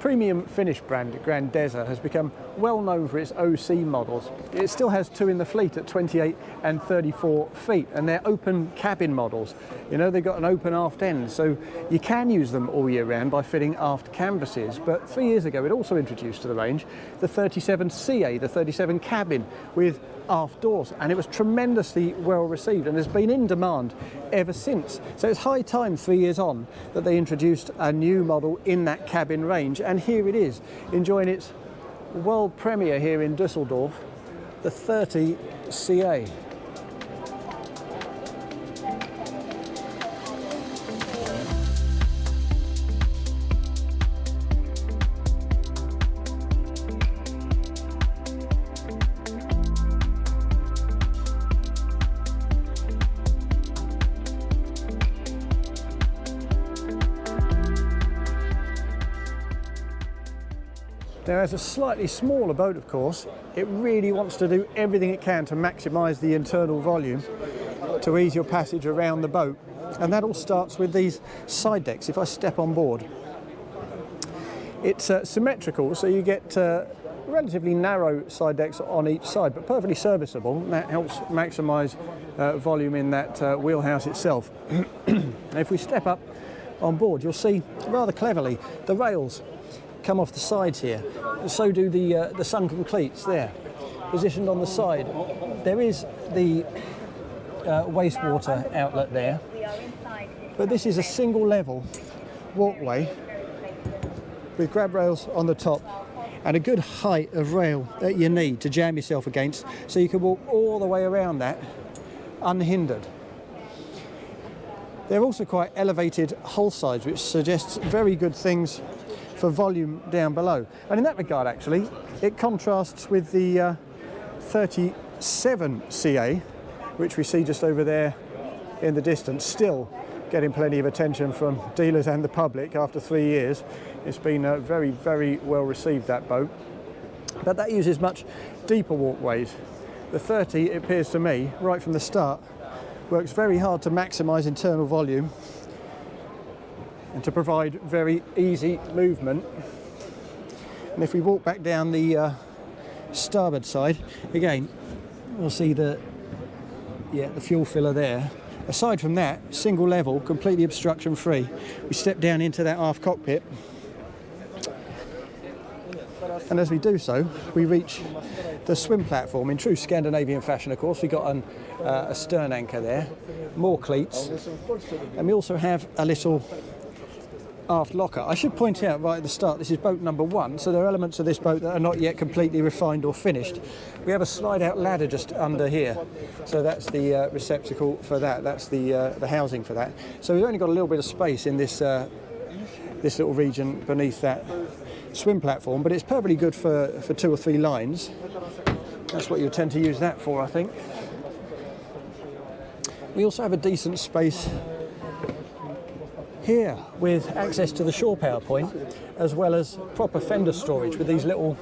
premium Finnish brand Grandezza has become well known for its OC models. It still has two in the fleet at 28 and 34 feet, and they're open cabin models. You know, they've got an open aft end, so you can use them all year round by fitting aft canvases. But 3 years ago, it also introduced to the range the 37 CA, the 37 cabin with aft doors, and it was tremendously well received and has been in demand ever since. So it's high time, 3 years on, that they introduced a new model in that cabin range, and here it is, enjoying its world premiere here in Dusseldorf, the 30 CA. Now, as a slightly smaller boat, of course, it really wants to do everything it can to maximise the internal volume to ease your passage around the boat. And that all starts with these side decks. If I step on board, it's symmetrical, so you get relatively narrow side decks on each side, but perfectly serviceable. And that helps maximise volume in that wheelhouse itself. And if we step up on board, you'll see rather cleverly the rails come off the sides here. So do the sunken cleats there, positioned on the side. There is the wastewater outlet there, but this is a single level walkway with grab rails on the top and a good height of rail that you need to jam yourself against, so you can walk all the way around that unhindered. They're also quite elevated hull sides, which suggests very good things for volume down below. And in that regard, actually, it contrasts with the 37 CA, which we see just over there in the distance, still getting plenty of attention from dealers and the public after 3 years. It's been very, very well received, that boat. But that uses much deeper walkways. The 30, it appears to me, right from the start, works very hard to maximise internal volume and to provide very easy movement. And if we walk back down the starboard side, again, we'll see the fuel filler there. Aside from that, single level, completely obstruction free. We step down into that aft cockpit, and as we do so, we reach the swim platform in true Scandinavian fashion. Of course, we've got a stern anchor there, more cleats, and we also have a little aft locker. I should point out right at the start, this is boat number 1, so there are elements of this boat that are not yet completely refined or finished. We have a slide-out ladder just under here, so that's the receptacle for that. That's the housing for that. So we've only got a little bit of space in this this little region beneath that swim platform, but it's perfectly good for 2 or 3 lines. That's what you tend to use that for, I think. We also have a decent space here with access to the shore power point, as well as proper fender storage with these little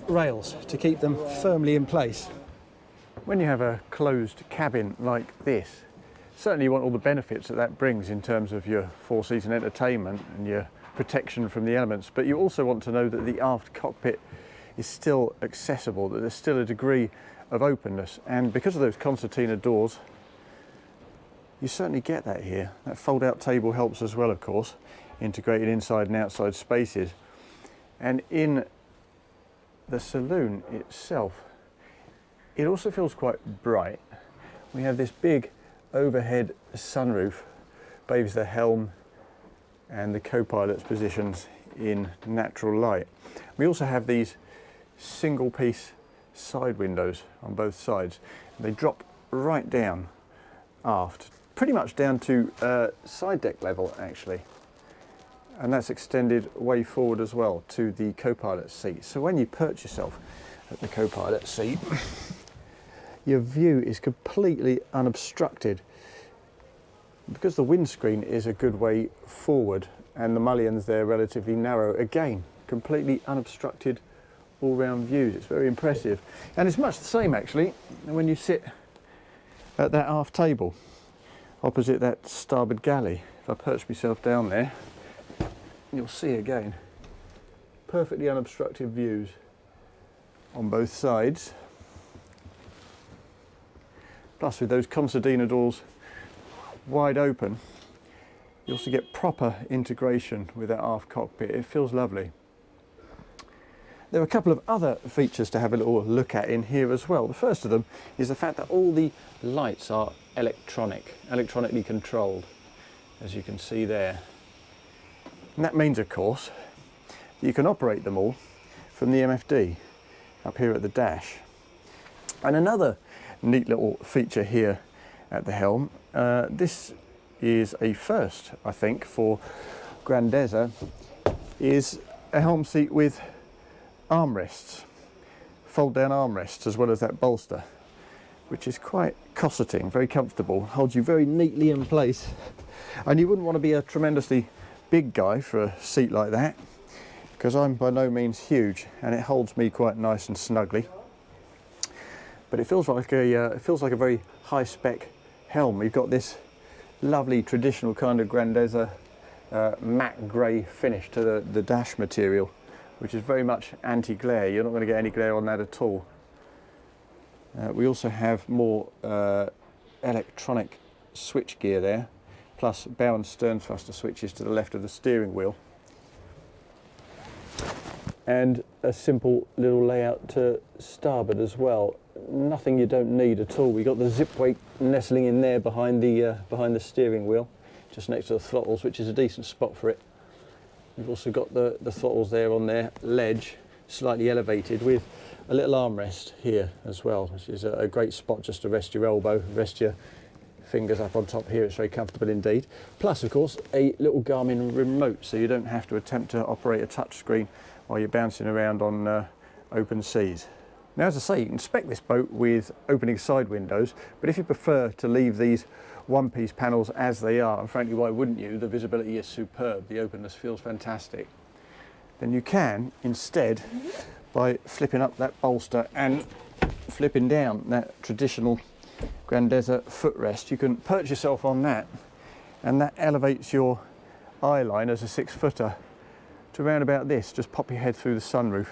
rails to keep them firmly in place. When you have a closed cabin like this, certainly you want all the benefits that brings in terms of your 4-season entertainment and your protection from the elements, but you also want to know that the aft cockpit is still accessible, that there's still a degree of openness, and because of those concertina doors, you certainly get that here. That fold-out table helps as well, of course, integrated inside and outside spaces. And in the saloon itself, it also feels quite bright. We have this big overhead sunroof, bathes the helm and the co-pilot's positions in natural light. We also have these single-piece side windows on both sides. They drop right down aft, pretty much down to side deck level actually, and that's extended way forward as well to the co-pilot's seat. So when you perch yourself at the co-pilot's seat, your view is completely unobstructed. Because the windscreen is a good way forward and the mullions there relatively narrow, again, completely unobstructed all-round views. It's very impressive, and it's much the same actually when you sit at that aft table opposite that starboard galley. If I perch myself down there, you'll see again perfectly unobstructed views on both sides. Plus, with those Concertina doors wide open, you also get proper integration with that aft cockpit. It feels lovely. There are a couple of other features to have a little look at in here as well. The first of them is the fact that all the lights are electronically controlled, as you can see there. And that means, of course, that you can operate them all from the MFD up here at the dash. And another neat little feature here at the helm, this is a first, I think, for Grandezza, is a helm seat with armrests, fold down armrests, as well as that bolster, which is quite cosseting, very comfortable, holds you very neatly in place. And you wouldn't want to be a tremendously big guy for a seat like that, because I'm by no means huge, and it holds me quite nice and snugly. But it feels like a very high spec helm. We've got this lovely traditional kind of Grandezza matte grey finish to the dash material, which is very much anti-glare. You're not going to get any glare on that at all. We also have more electronic switch gear there, plus bow and stern thruster switches to the left of the steering wheel. And a simple little layout to starboard as well. Nothing you don't need at all. We got the zip weight nestling in there behind the steering wheel, just next to the throttles, which is a decent spot for it. We've also got the throttles there on their ledge, slightly elevated, with a little armrest here as well, which is a great spot just to rest your elbow, rest your fingers up on top here. It's very comfortable indeed. Plus, of course, a little Garmin remote, so you don't have to attempt to operate a touch screen while you're bouncing around on open seas. Now, as I say, you can spec this boat with opening side windows, but if you prefer to leave these one-piece panels as they are, and frankly, why wouldn't you? The visibility is superb, the openness feels fantastic. Then you can, instead, by flipping up that bolster and flipping down that traditional Grandezza footrest, you can perch yourself on that, and that elevates your eye line as a 6-footer to around about this. Just pop your head through the sunroof.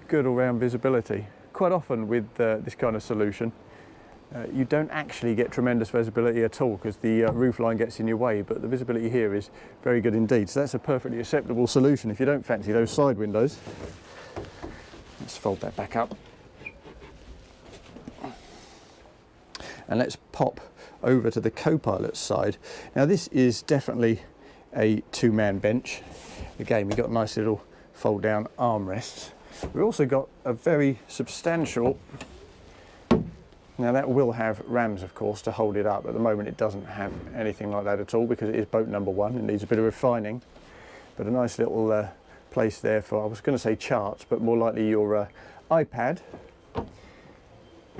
Good all-round visibility. Quite often with this kind of solution, you don't actually get tremendous visibility at all because the roof line gets in your way, but the visibility here is very good indeed. So that's a perfectly acceptable solution if you don't fancy those side windows. Let's fold that back up. And let's pop over to the co-pilot's side. Now, this is definitely a two-man bench. Again, we've got nice little fold-down armrests. We've also got a very substantial, now that will have rams, of course, to hold it up. At the moment, it doesn't have anything like that at all because it is boat number one. It needs a bit of refining, but a nice little place there for, I was going to say charts, but more likely your iPad.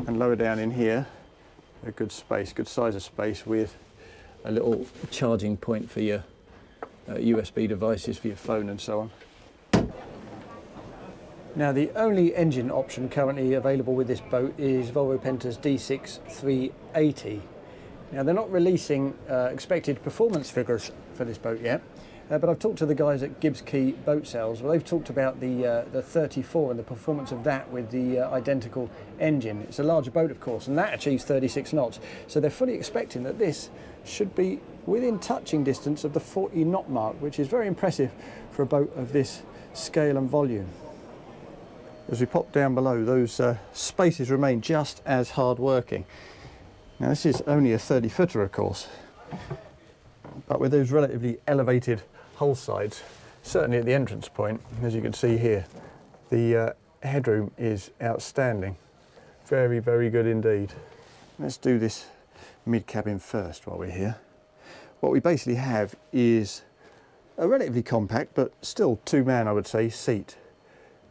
And lower down in here, a good space, good size of space with a little charging point for your USB devices for your phone and so on. Now, the only engine option currently available with this boat is Volvo Penta's D6 380. Now, they're not releasing expected performance figures for this boat yet, but I've talked to the guys at Gibbs Key Boat Sales. Well, they've talked about the 34 and the performance of that with the identical engine. It's a larger boat, of course, and that achieves 36 knots. So they're fully expecting that this should be within touching distance of the 40 knot mark, which is very impressive for a boat of this scale and volume. As we pop down below, those spaces remain just as hard working. Now, this is only a 30-footer, of course, but with those relatively elevated hull sides, certainly at the entrance point, as you can see here, the headroom is outstanding. Very, very good indeed. Let's do this mid-cabin first while we're here. What we basically have is a relatively compact, but still two-man, I would say, seat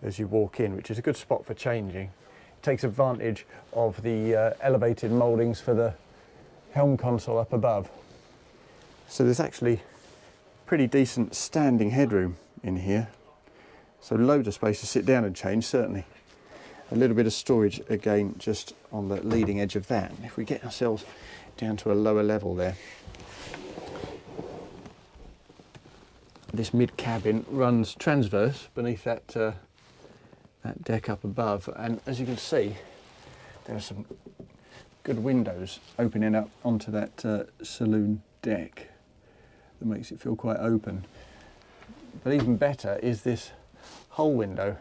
as you walk in, which is a good spot for changing. It takes advantage of the elevated mouldings for the helm console up above. So there's actually pretty decent standing headroom in here. So loads of space to sit down and change, certainly. A little bit of storage again just on the leading edge of that. If we get ourselves down to a lower level there, this mid-cabin runs transverse beneath that, that deck up above, and as you can see there are some good windows opening up onto that saloon deck that makes it feel quite open. But even better is this hull window,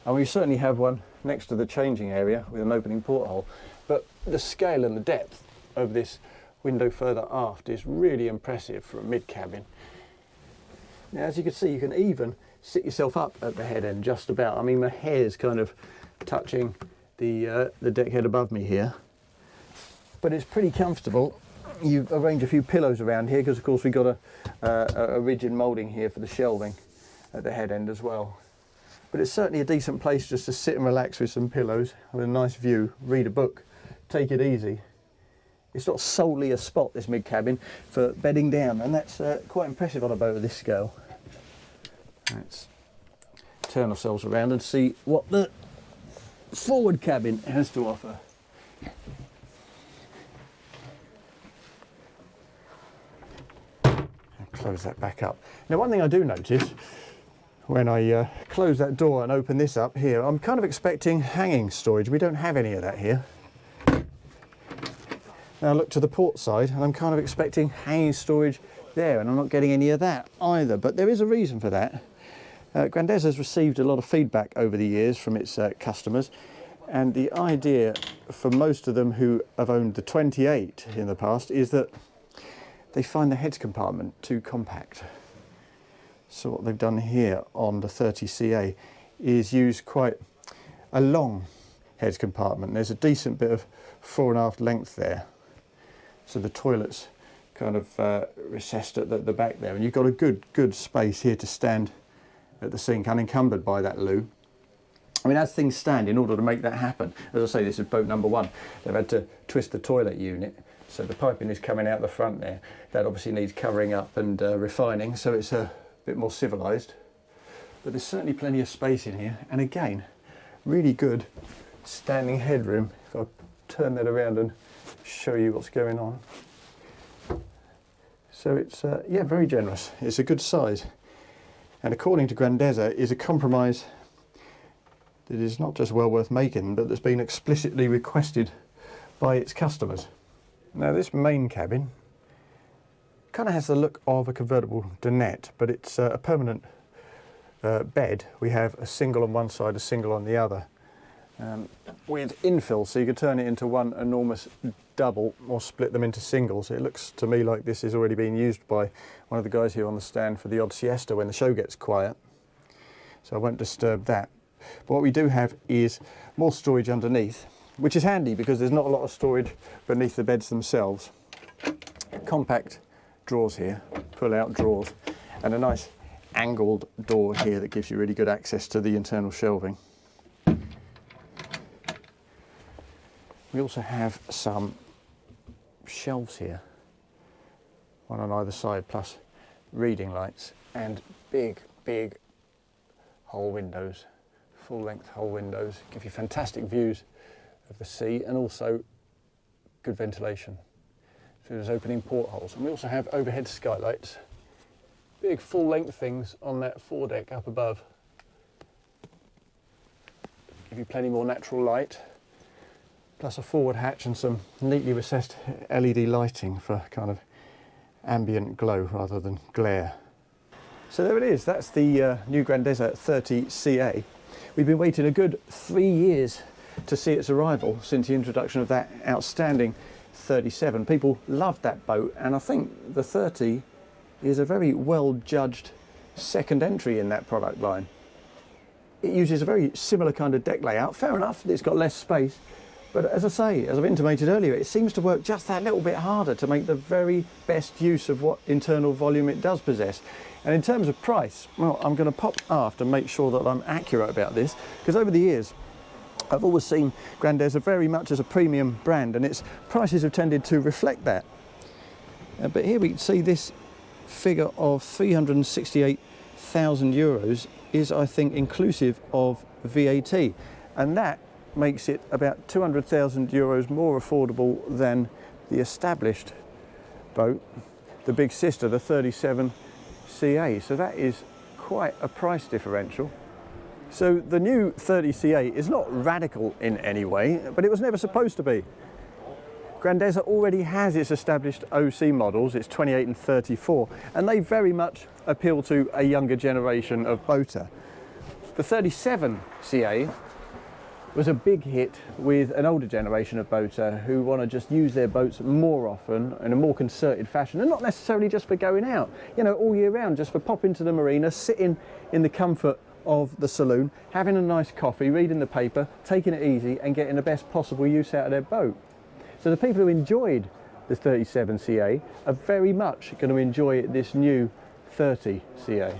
and we certainly have one next to the changing area with an opening porthole, but the scale and the depth of this window further aft is really impressive for a mid-cabin. Now, as you can see, you can even sit yourself up at the head end just about. I mean, my hair's kind of touching the deck head above me here, but it's pretty comfortable. You arrange a few pillows around here because, of course, we've got a rigid moulding here for the shelving at the head end as well. But it's certainly a decent place just to sit and relax with some pillows, with a nice view, read a book, take it easy. It's not solely a spot, this mid-cabin, for bedding down, and that's quite impressive on a boat of this scale. Let's turn ourselves around and see what the forward cabin has to offer. Close that back up. Now, one thing I do notice when I close that door and open this up here, I'm kind of expecting hanging storage. We don't have any of that here. Now I look to the port side and I'm kind of expecting hanging storage there, and I'm not getting any of that either, but there is a reason for that. Grandeza has received a lot of feedback over the years from its customers, and the idea for most of them who have owned the 28 in the past is that they find the heads compartment too compact. So what they've done here on the 30CA is use quite a long heads compartment. There's a decent bit of fore and aft length there. So the toilet's kind of recessed at the back there, and you've got a good space here to stand at the sink unencumbered by that loo. I mean, as things stand, in order to make that happen, as I say, this is boat number one, they've had to twist the toilet unit, so the piping is coming out the front there. That obviously needs covering up and refining, so it's a bit more civilised. But there's certainly plenty of space in here, and again, really good standing headroom. If I turn that around and show you what's going on. So it's yeah, very generous. It's a good size, and according to Grandeza is a compromise that is not just well worth making, but that's been explicitly requested by its customers. Now, this main cabin kind of has the look of a convertible dinette, but it's a permanent bed. We have a single on one side, a single on the other, with infill, so you could turn it into one enormous double or split them into singles. It looks to me like this is already being used by one of the guys here on the stand for the odd siesta when the show gets quiet, so I won't disturb that. But what we do have is more storage underneath, which is handy because there's not a lot of storage beneath the beds themselves. Compact drawers here, pull out drawers, and a nice angled door here that gives you really good access to the internal shelving. We also have some shelves here, one on either side, plus reading lights, and big hull windows, full length hull windows, give you fantastic views of the sea and also good ventilation through those opening portholes. And we also have overhead skylights, big full length things on that foredeck up above, give you plenty more natural light, plus a forward hatch and some neatly recessed LED lighting for kind of ambient glow rather than glare. So there it is, that's the new Grandeza 30CA. We've been waiting a good 3 years to see its arrival since the introduction of that outstanding 37. People loved that boat, and I think the 30 is a very well judged second entry in that product line. It uses a very similar kind of deck layout. Fair enough, it's got less space, but as I say, as I've intimated earlier, it seems to work just that little bit harder to make the very best use of what internal volume it does possess. And in terms of price, well, I'm going to pop aft and make sure that I'm accurate about this, because over the years I've always seen Grandeza very much as a premium brand, and its prices have tended to reflect that. But here we can see this figure of €368,000 is, I think, inclusive of VAT, and that makes it about €200,000 more affordable than the established boat, the big sister, the 37 CA, so that is quite a price differential. So the new 30 CA is not radical in any way, but it was never supposed to be. Grandeza already has its established OC models, its 28 and 34, and they very much appeal to a younger generation of boater. The 37 CA was a big hit with an older generation of boater who want to just use their boats more often in a more concerted fashion, and not necessarily just for going out, you know, all year round, just for popping to the marina, sitting in the comfort of the saloon, having a nice coffee, reading the paper, taking it easy and getting the best possible use out of their boat. So the people who enjoyed the 37 CA are very much going to enjoy this new 30 CA.